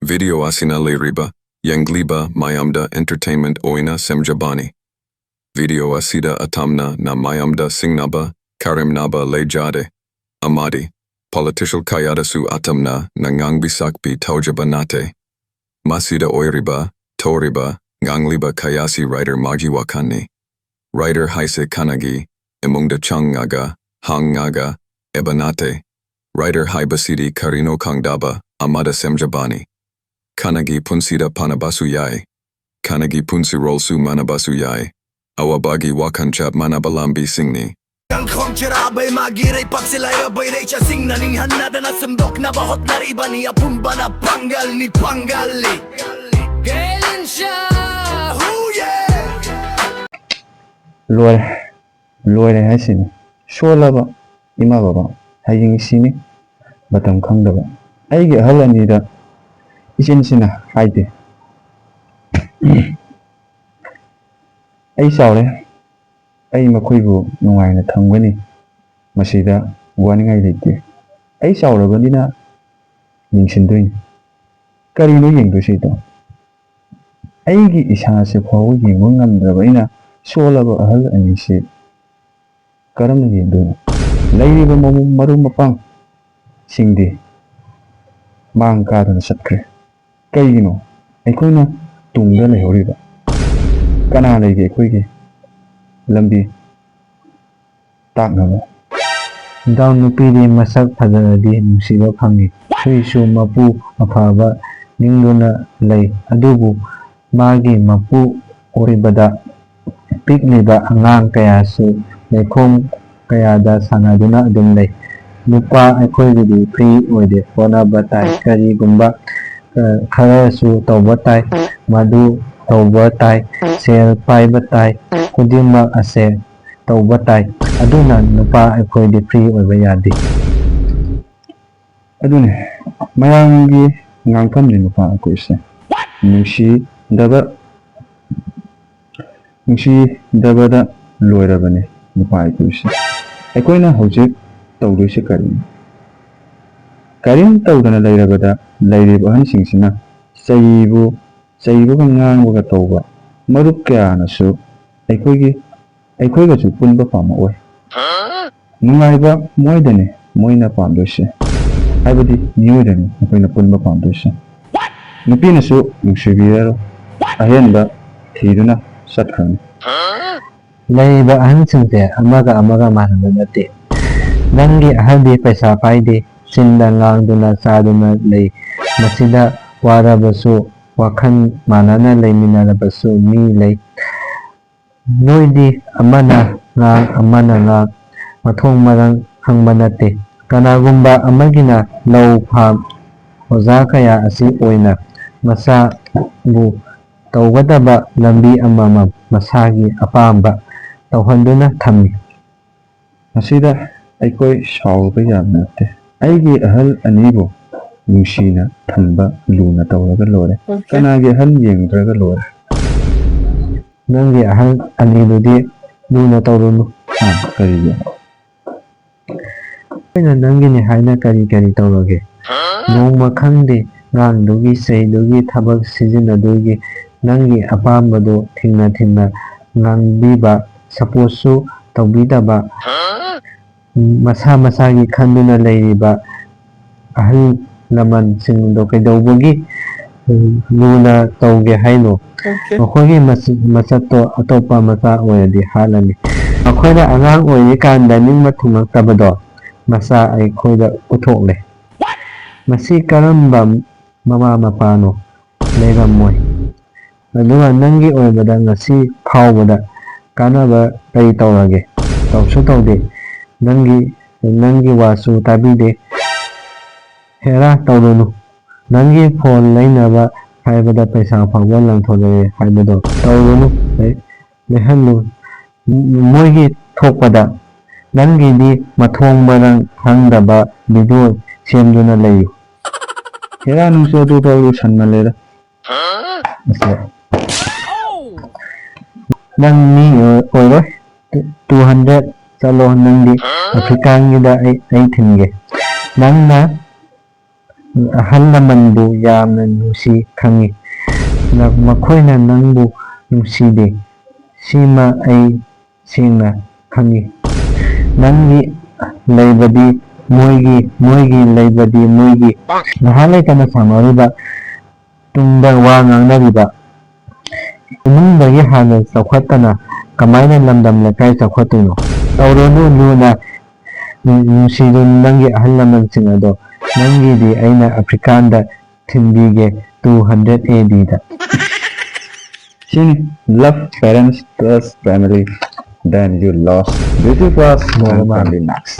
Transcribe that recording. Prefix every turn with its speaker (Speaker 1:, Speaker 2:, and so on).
Speaker 1: Video asina Riba, Yangliba, Mayamda Entertainment Oina Semjabani. Video asida atamna na Mayamda Singnaba, Karimnaba Lejade. Amadi, Political Kayadasu atamna Nangang Bisakpi Taujabanate. Masida Oiriba, Toriba, Ngangliba Kayasi Writer Majiwakani. Writer Haise Kanagi, Emungda Changaga, Hangaga, Ebanate. Writer Haibasidi Karino Kangdaba, Amada Semjabani. Kanagi Punsida Panabasu Yai. Kanagi Punsi Rolsu Manabasu Yai. Awabagi Wakanchab Manabalambi Singni.
Speaker 2: Ang kontrabay magiray pag sila'y abay ray siya sing naninghan na na sundok na bahot na riba niya pumba na panggal ni panggali Kailan siya huye
Speaker 3: Loire haisini Sholaba ima baba haying sini batam khangdaba aige halanida isinsina haide ai saure ai makoibu nungaina thangani masida waningai leite ai saurabanina ningsindoi karino yengdosi to aigi isase phawu yengo ngamdrabaina solaba ahal anisi karam yengdo lairiba maru mapang singdi mang kadana satkre kaigino aikoina tungda lehoriba kana lege koige lambi taknaba daw nupidi masak phadadi nungsiba phangi suisu mapu afaba ningduna lay adubu magi mapu oribada pikliba angang kayasu lekhom kayada sanaduna adum lay nupa aikoigidi free oide fonaba tai karigumba kharasu tawba tai madu tawba tai sel paiba tai kudimmak ase tawba tai aduna nupa aikoidi free oiba yadi adune mayangi ngangkamni nupa akoise nungsi dabada loirabane nupa akoise aikoina hojik tawdoise karin tawdana lairabada lairib ahansingsina saibu ngangbaga tawba marup kayanasu aikoigasu punba pama oi nungaiba moidane moina pamdoise haibadi niyoidane aikoina punba pamdoise nupinasu nungsibiraro ahenba thiduna satkhani laiba ahansingte amaga manaba nate nangi ahadi paisa paide sinda ngangduna saduna lay masida warabasu wakhan manana layminarabasu mi lay noidi amana ngang mathong marang hangba nate kanagumba amagina law pham oza kaya asi oina masa bu tawgadaba lambi amamam masagi apamba tawhanduna thammi masida aikoi sauba yamnate aigi ahal anibo nungsina thamba luna tawraga lore kanagi ahal yengdraga lore nangi ahal aniludi luna tawrunu karige aina nangini haina kari tawrage nongma khangde ngangdugi seidugi thabak sijinadugi nangi apambado thingna ngangbiba saposu tawbidaba masagi khanduna lairiba ahal laman singdo kaidawbagi luna tawge haino makogi masatto atopa masa oyadi halani akoina angang oyi kanda ningma thungaktabado masa aikoida uthokle masi karamba mama mapano leiramoi aduga nangi oibada ngasi phawbada kanaba kai tawrage tawsu tawde nangi wasu tabide hera tawrunu nangi phone lainaba haibada paisa phawba langthole haibado tawrunu lehannu moigi thokpada nangi di mathong marang hangdaba video semduna layu hera nungso tu tawru sanmalera nang ni oiro 200 chalo nangdi afrikangida ai thinge nangna ahal lamanbu yamna nungsi khangi makhoi nangbu nungside sima ai sengna khangi nangi laibadi moigi laibadi moigi nahalai kana samariba tungda wa ngangnariba imungdagi hana chawkhatana kamaina lamdam lekai chawkhatino tawronu luna nungsidu nangi ahal lamansing ado nangidi aina Afrikanda thimbige 200 AD da
Speaker 4: Sing love parents trust family, then you lost beauty plus more family max.